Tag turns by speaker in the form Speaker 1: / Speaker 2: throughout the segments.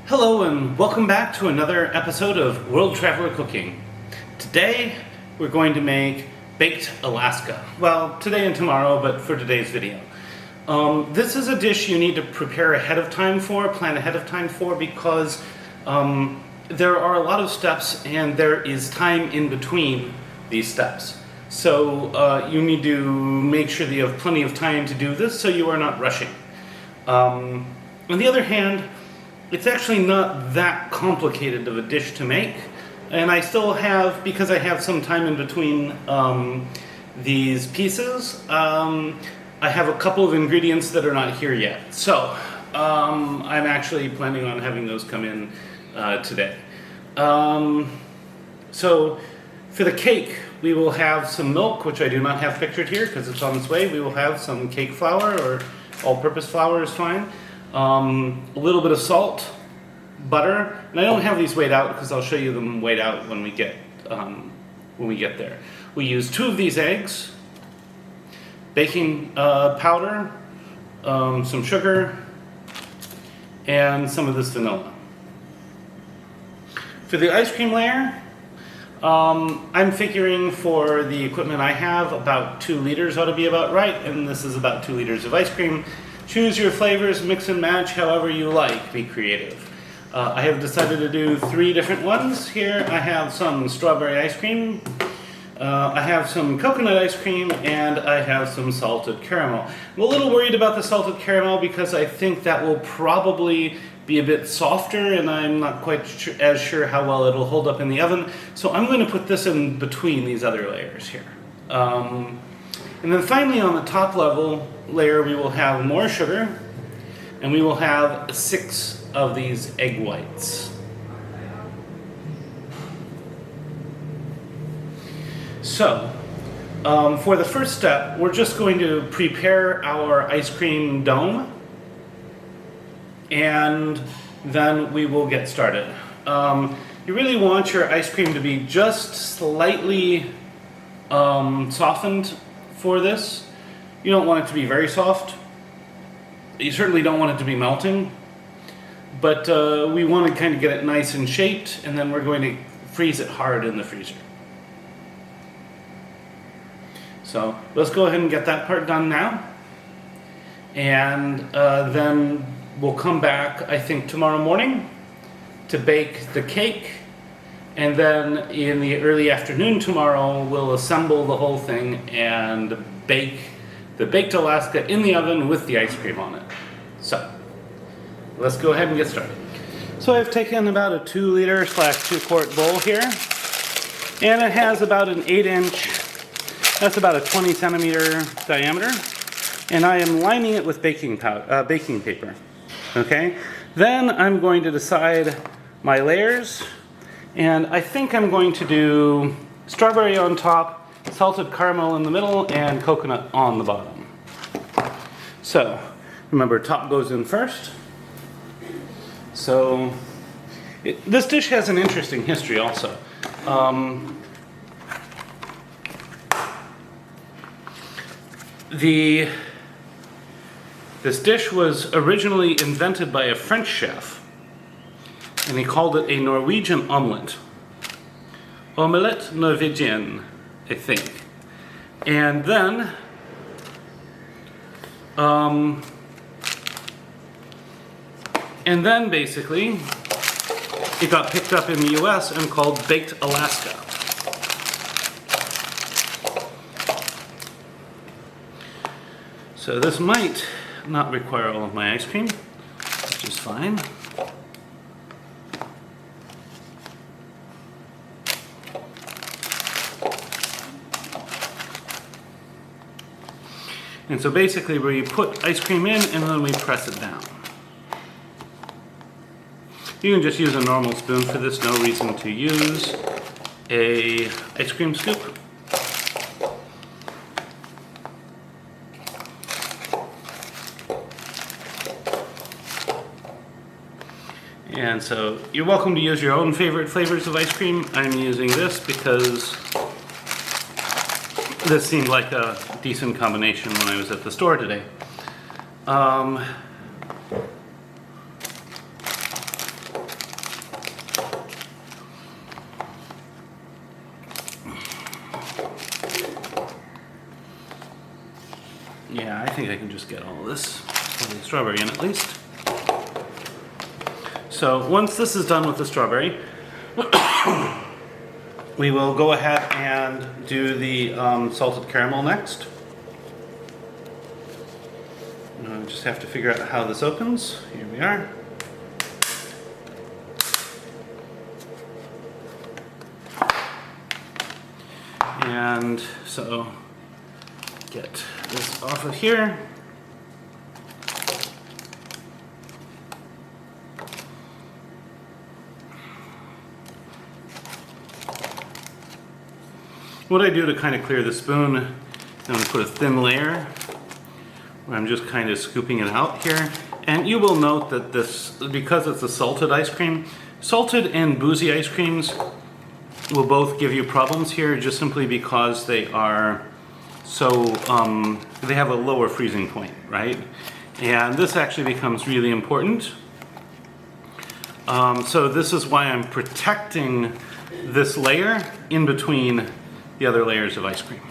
Speaker 1: Hello and welcome back to another episode of World Traveler Cooking. Today we're going to make baked Alaska. Well, today and tomorrow, but for today's video. This is a dish you need to prepare ahead of time for, plan ahead of time for, because there are a lot of steps and there is time in between these steps. So you need to make sure that you have plenty of time to do this so you are not rushing. On the other hand, it's actually not that complicated of a dish to make, and I still have, because I have some time in between these pieces, I have a couple of ingredients that are not here yet. So I'm actually planning on having those come in today. So for the cake, we will have some milk, which I do not have pictured here because it's on its way. We will have some cake flour, or all-purpose flour is fine. A little bit of salt, butter, and I don't have these weighed out because I'll show you them weighed out when we get there. We use 2 of these eggs, baking powder, some sugar, and some of this vanilla. For the ice cream layer, I'm figuring for the equipment I have about 2 liters ought to be about right, and this is about 2 liters of ice cream. Choose your flavors, mix and match however you like, be creative. I have decided to do 3 different ones here. I have some strawberry ice cream, I have some coconut ice cream, and I have some salted caramel. I'm a little worried about the salted caramel because I think that will probably be a bit softer and I'm not quite as sure how well it'll hold up in the oven. So I'm going to put this in between these other layers here. And then finally on the top layer we will have more sugar, and we will have 6 of these egg whites. So for the first step, we're just going to prepare our ice cream dome, and then we will get started. You really want your ice cream to be just slightly softened for this. You don't want it to be very soft. You certainly don't want it to be melting, but we want to kind of get it nice and shaped, and then we're going to freeze it hard in the freezer. So let's go ahead and get that part done now, and then we'll come back, I think, tomorrow morning to bake the cake, and then in the early afternoon tomorrow we'll assemble the whole thing and bake the baked Alaska in the oven with the ice cream on it. So let's go ahead and get started. So I've taken about a 2-liter/2-quart bowl here, and it has about an 8-inch, that's about a 20 centimeter diameter, and I am lining it with baking paper. Okay, then I'm going to decide my layers, and I think I'm going to do strawberry on top, salted caramel in the middle, and coconut on the bottom. So remember, top goes in first. So this dish has an interesting history also. This dish was originally invented by a French chef, and he called it a Norwegian omelette. Omelette Norvégienne, I think. And then basically it got picked up in the US and called baked Alaska. So this might not require all of my ice cream, which is fine. And so basically we put ice cream in and then we press it down. You can just use a normal spoon for this, no reason to use a ice cream scoop. And so you're welcome to use your own favorite flavors of ice cream. I'm using this because this seemed like a decent combination when I was at the store today. Yeah, I think I can just get all of this, all the strawberry in at least. So once this is done with the strawberry, we will go ahead and do the salted caramel next. I just have to figure out how this opens. Here we are. And so get this off of here. What I do to kind of clear the spoon, I'm going to put a thin layer where I'm just kind of scooping it out here. And you will note that this, because it's a salted ice cream, salted and boozy ice creams will both give you problems here just simply because they are so, they have a lower freezing point, right? And this actually becomes really important. So this is why I'm protecting this layer in between the other layers of ice cream.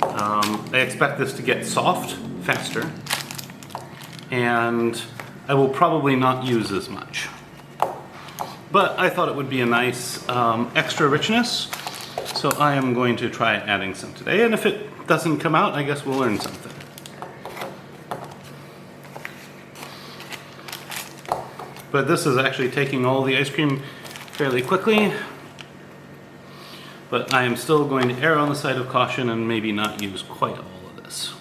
Speaker 1: I expect this to get soft faster, and I will probably not use as much. But I thought it would be a nice extra richness, so I am going to try adding some today, and if it doesn't come out, I guess we'll learn something. But this is actually taking all the ice cream fairly quickly. But I am still going to err on the side of caution and maybe not use quite all of this.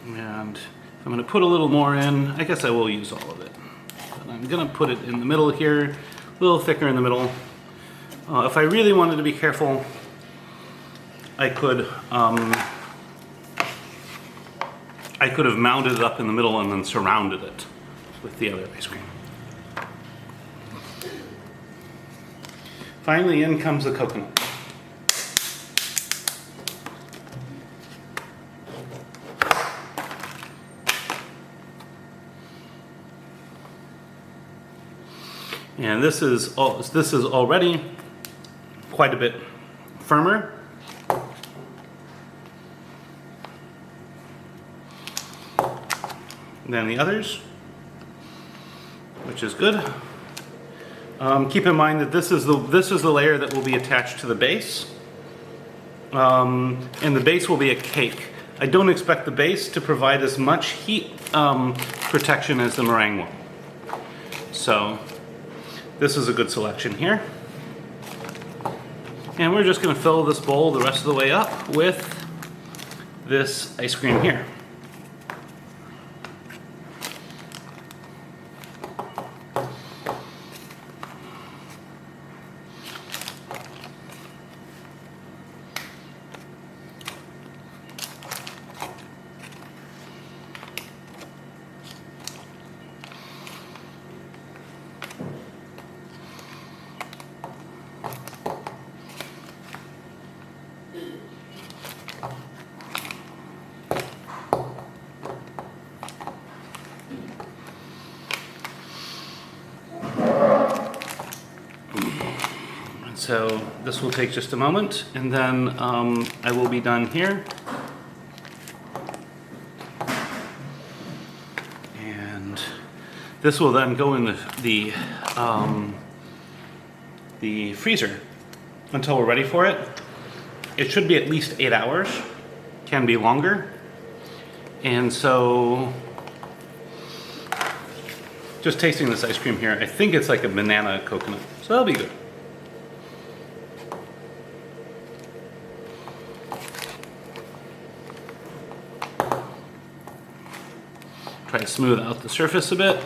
Speaker 1: And if I'm going to put a little more in, I guess I will use all of it. But I'm going to put it in the middle here, a little thicker in the middle. If I really wanted to be careful, I could have mounted it up in the middle and then surrounded it with the other ice cream. Finally, in comes the coconut. And this is already quite a bit firmer than the others, which is good. Keep in mind that this is the layer that will be attached to the base, and the base will be a cake. I don't expect the base to provide as much heat protection as the meringue will. So this is a good selection here. And we're just going to fill this bowl the rest of the way up with this ice cream here. So this will take just a moment, and then I will be done here. And this will then go in the freezer until we're ready for it. It should be at least 8 hours, can be longer. And so, just tasting this ice cream here, I think it's like a banana coconut, so that'll be good. Try to smooth out the surface a bit.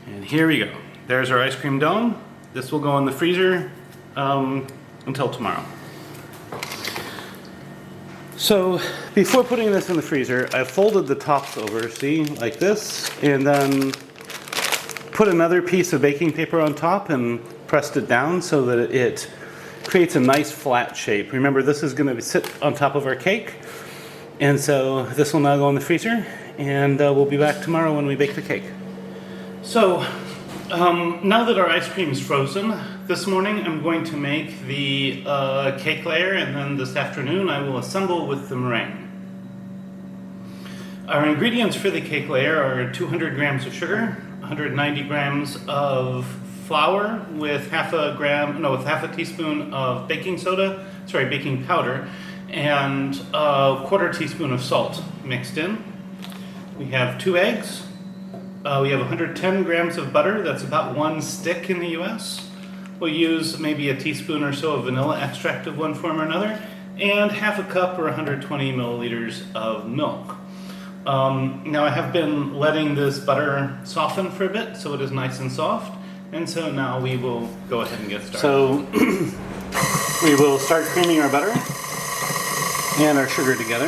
Speaker 1: And here we go. There's our ice cream dome. This will go in the freezer until tomorrow. So before putting this in the freezer, I folded the tops over, see, like this, and then put another piece of baking paper on top and pressed it down so that it creates a nice flat shape. Remember, this is going to sit on top of our cake, and so this will now go in the freezer, and we'll be back tomorrow when we bake the cake. So now that our ice cream is frozen, this morning I'm going to make the cake layer, and then this afternoon I will assemble with the meringue. Our ingredients for the cake layer are 200 grams of sugar, 190 grams of flour with half a teaspoon of baking powder, and a quarter teaspoon of salt mixed in. We have 2 eggs. We have 110 grams of butter. That's about 1 stick in the US. We'll use maybe a teaspoon or so of vanilla extract of one form or another, and half a cup or 120 milliliters of milk. Now I have been letting this butter soften for a bit, so it is nice and soft. And so now we will go ahead and get started. So we will start creaming our butter and our sugar together.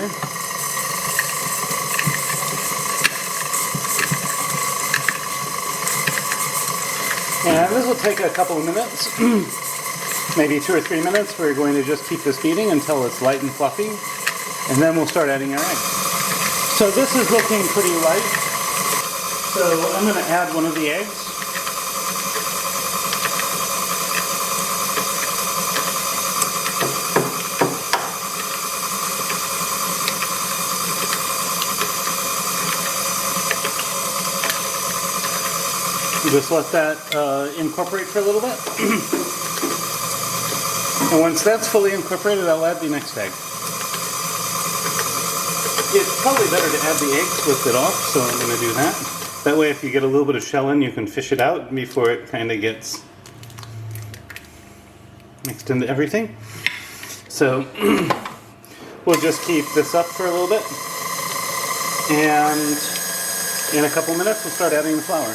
Speaker 1: And this will take a couple of minutes, maybe 2 or 3 minutes. We're going to just keep this beating until it's light and fluffy, and then we'll start adding our eggs. So this is looking pretty light, so I'm going to add one of the eggs. Just let that incorporate for a little bit. And once that's fully incorporated, I'll add the next egg. It's probably better to add the eggs with it off, so I'm going to do that. That way if you get a little bit of shell in, you can fish it out before it kind of gets mixed into everything. So we'll just keep this up for a little bit. And in a couple minutes, we'll start adding the flour.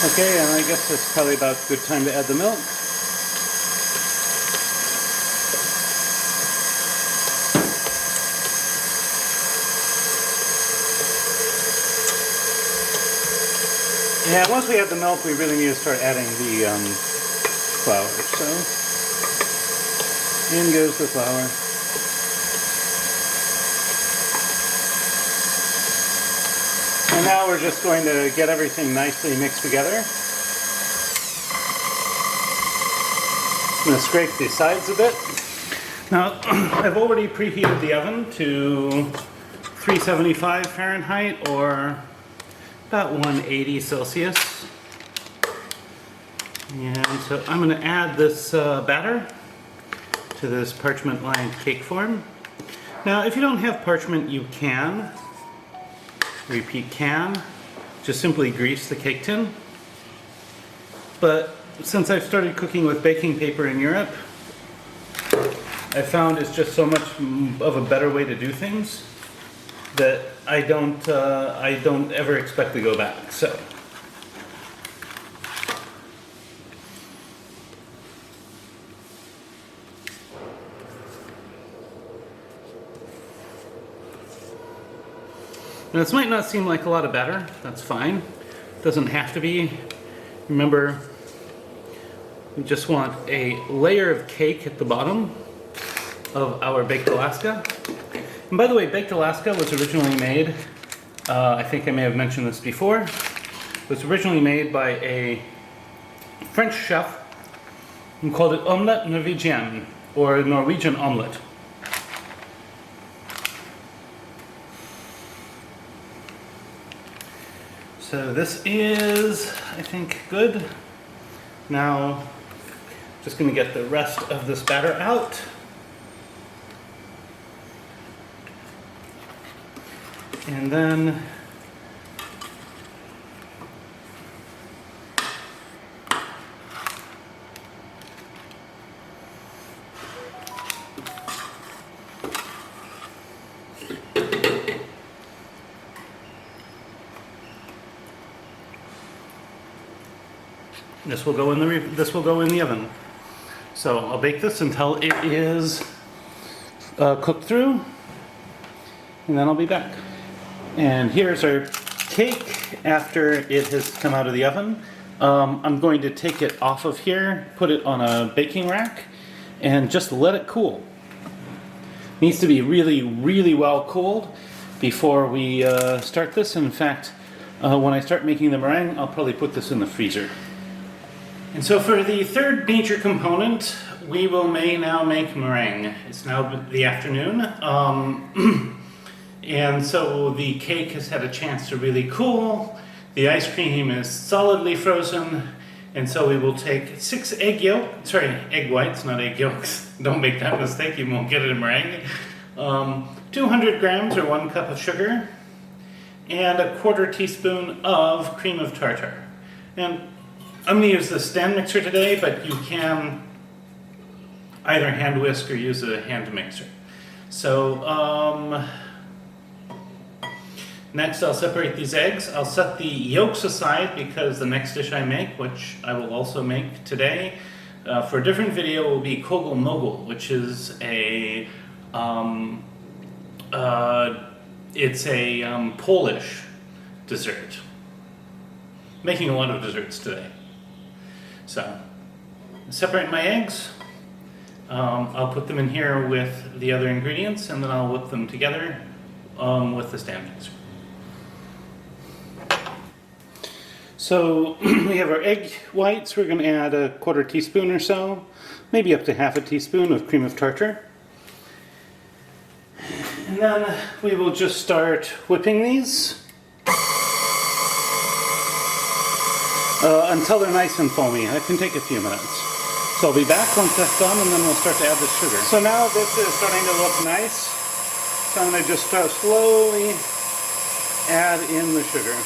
Speaker 1: Okay, and I guess it's probably about a good time to add the milk. And once we add the milk, we really need to start adding the flour. So, in goes the flour. And now we're just going to get everything nicely mixed together. I'm going to scrape the sides a bit. Now, I've already preheated the oven to 375 Fahrenheit or about 180 Celsius. And so I'm going to add this batter to this parchment-lined cake form. Now, if you don't have parchment, you can. Repeat, can. Just simply grease the cake tin. But since I've started cooking with baking paper in Europe, I found it's just so much of a better way to do things that I don't ever expect to go back. So now, this might not seem like a lot of batter. That's fine. It doesn't have to be. Remember, we just want a layer of cake at the bottom of our baked Alaska. And by the way, baked Alaska was originally made, I think I may have mentioned this before, it was originally made by a French chef who called it omelette norvégienne, or Norwegian omelette. So this is, I think, good. Now, just going to get the rest of this batter out. And then this will go in the oven. So I'll bake this until it is cooked through, and then I'll be back. And here's our cake after it has come out of the oven. I'm going to take it off of here, put it on a baking rack, and just let it cool. Needs to be really, really well cooled before we start this. In fact, when I start making the meringue, I'll probably put this in the freezer. And so for the third major component, we will now make meringue. It's now the afternoon, and so the cake has had a chance to really cool. The ice cream is solidly frozen, and so we will take 6 egg whites, not egg yolks. Don't make that mistake, you won't get it in meringue. 200 grams or 1 cup of sugar, and a 1/4 teaspoon of cream of tartar. And I'm going to use the stand mixer today, but you can either hand whisk or use a hand mixer. So next I'll separate these eggs. I'll set the yolks aside because the next dish I make, which I will also make today, for a different video, will be kogel mogul, which is a Polish dessert. Making a lot of desserts today. So, separate my eggs. I'll put them in here with the other ingredients, and then I'll whip them together with the stand mixer. So we have our egg whites. We're going to add a 1/4 teaspoon or so, maybe up to 1/2 teaspoon of cream of tartar. And then we will just start whipping these until they're nice and foamy. That can take a few minutes. So I'll be back once that's done, and then we'll start to add the sugar. So now this is starting to look nice. So I'm going to just slowly add in the sugar.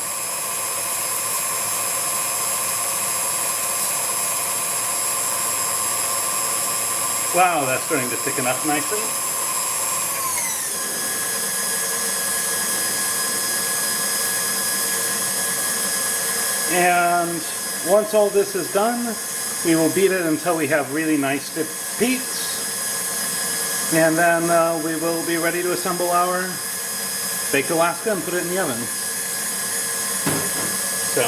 Speaker 1: Wow, that's starting to thicken up nicely. And once all this is done, we will beat it until we have really nice thick peaks. And then we will be ready to assemble our baked Alaska and put it in the oven. So,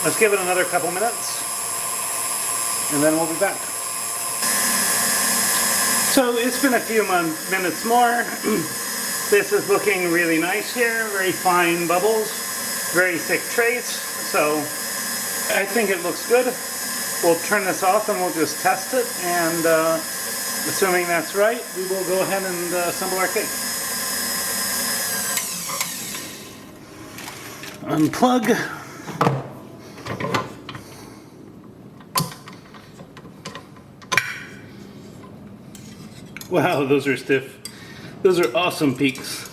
Speaker 1: let's give it another couple minutes, and then we'll be back. So it's been a few minutes more. This is looking really nice here, very fine bubbles, very thick trace, so I think it looks good. We'll turn this off and we'll just test it, and assuming that's right, we will go ahead and assemble our cake. Unplug. Wow, those are stiff. Those are awesome peaks.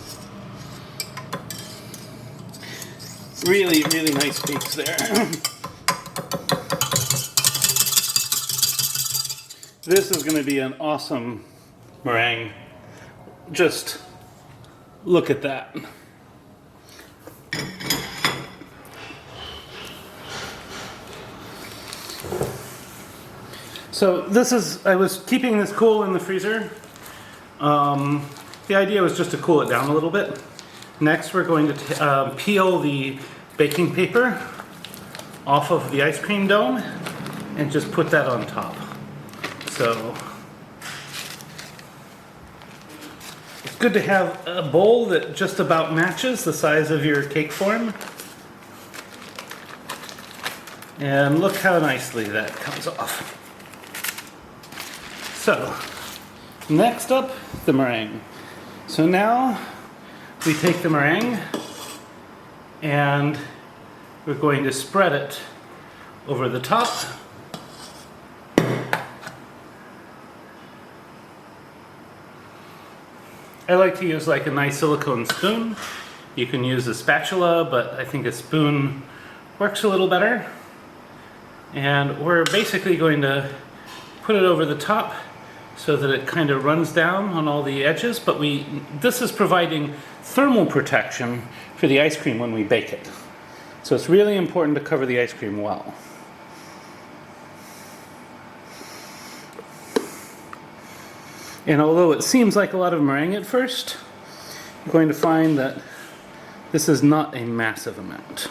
Speaker 1: Really, really nice peaks there. This is going to be an awesome meringue. Just look at that. So this is, I was keeping this cool in the freezer. The idea was just to cool it down a little bit. Next we're going to peel the baking paper off of the ice cream dome and just put that on top. So it's good to have a bowl that just about matches the size of your cake form. And look how nicely that comes off. So next up, the meringue. So now we take the meringue and we're going to spread it over the top. I like to use like a nice silicone spoon. You can use a spatula, but I think a spoon works a little better. And we're basically going to put it over the top so that it kind of runs down on all the edges, but this is providing thermal protection for the ice cream when we bake it. So it's really important to cover the ice cream well. And although it seems like a lot of meringue at first, you're going to find that this is not a massive amount.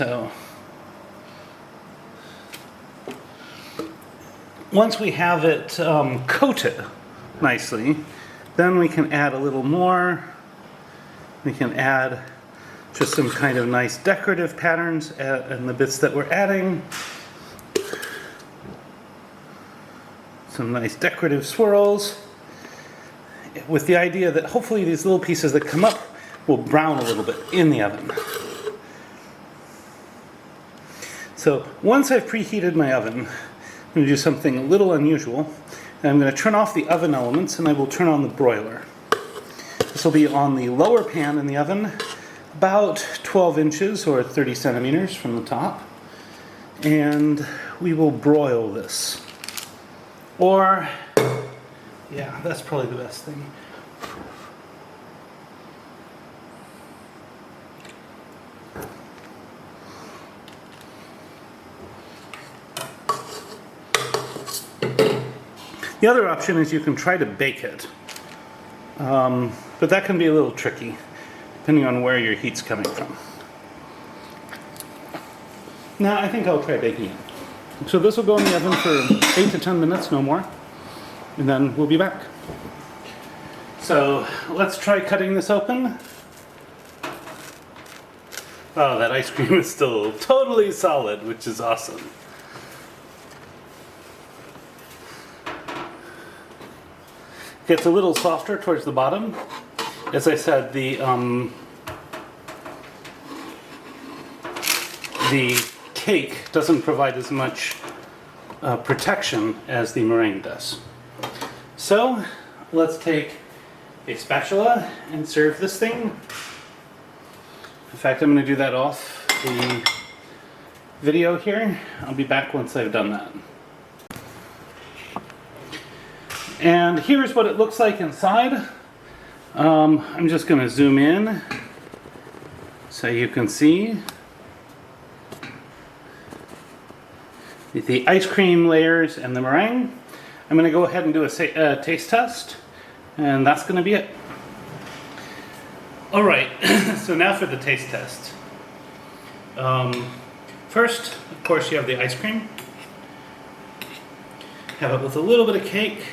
Speaker 1: So once we have it coated nicely, then we can add a little more. We can add just some kind of nice decorative patterns in the bits that we're adding. Some nice decorative swirls, with the idea that hopefully these little pieces that come up will brown a little bit in the oven. So once I've preheated my oven, I'm going to do something a little unusual. And I'm going to turn off the oven elements and I will turn on the broiler. This will be on the lower pan in the oven, about 12 inches or 30 centimeters from the top. And we will broil this. Or, yeah, that's probably the best thing. The other option is you can try to bake it, but that can be a little tricky depending on where your heat's coming from. Now I think I'll try baking it. So this will go in the oven for 8 to 10 minutes, no more, and then we'll be back. So let's try cutting this open. Oh, that ice cream is still totally solid, which is awesome. Gets a little softer towards the bottom. As I said, the cake doesn't provide as much protection as the meringue does. So let's take a spatula and serve this thing. In fact, I'm going to do that off the video here. I'll be back once I've done that. And here's what it looks like inside. I'm just going to zoom in so you can see the ice cream layers and the meringue. I'm going to go ahead and do a taste test, and that's going to be it. Alright, so now for the taste test. First, of course, you have the ice cream. Have it with a little bit of cake.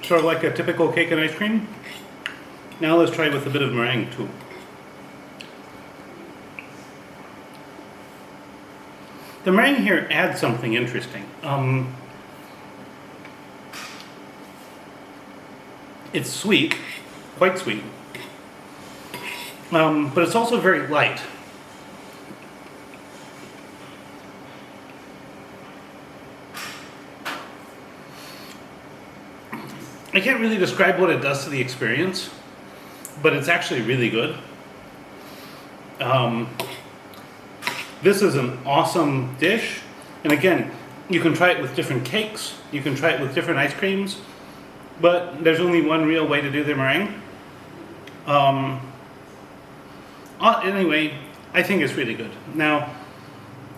Speaker 1: Sort of like a typical cake and ice cream. Now let's try it with a bit of meringue too. The meringue here adds something interesting. It's sweet, quite sweet, but it's also very light. I can't really describe what it does to the experience, but it's actually really good. This is an awesome dish, and again, you can try it with different cakes, you can try it with different ice creams, but there's only one real way to do the meringue. Anyway, I think it's really good. Now,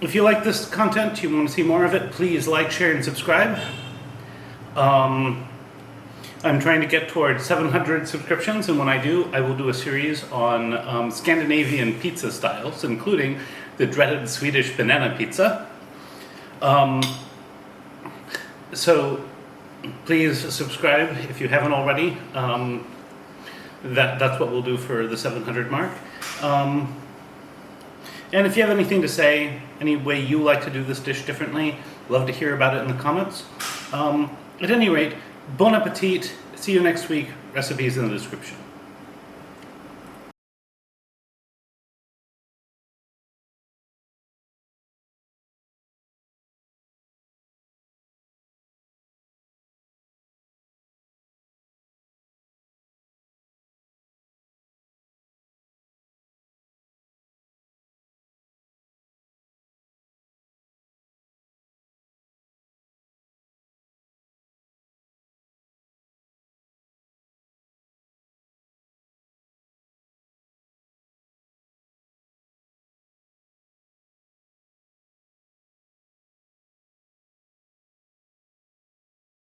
Speaker 1: if you like this content, you want to see more of it, please like, share, and subscribe. I'm trying to get towards 700 subscriptions, and when I do, I will do a series on Scandinavian pizza styles, including the dreaded Swedish banana pizza. So please subscribe if you haven't already. That's what we'll do for the 700 mark. And if you have anything to say, any way you like to do this dish differently, love to hear about it in the comments. At any rate, bon appetit. See you next week. Recipes in the description.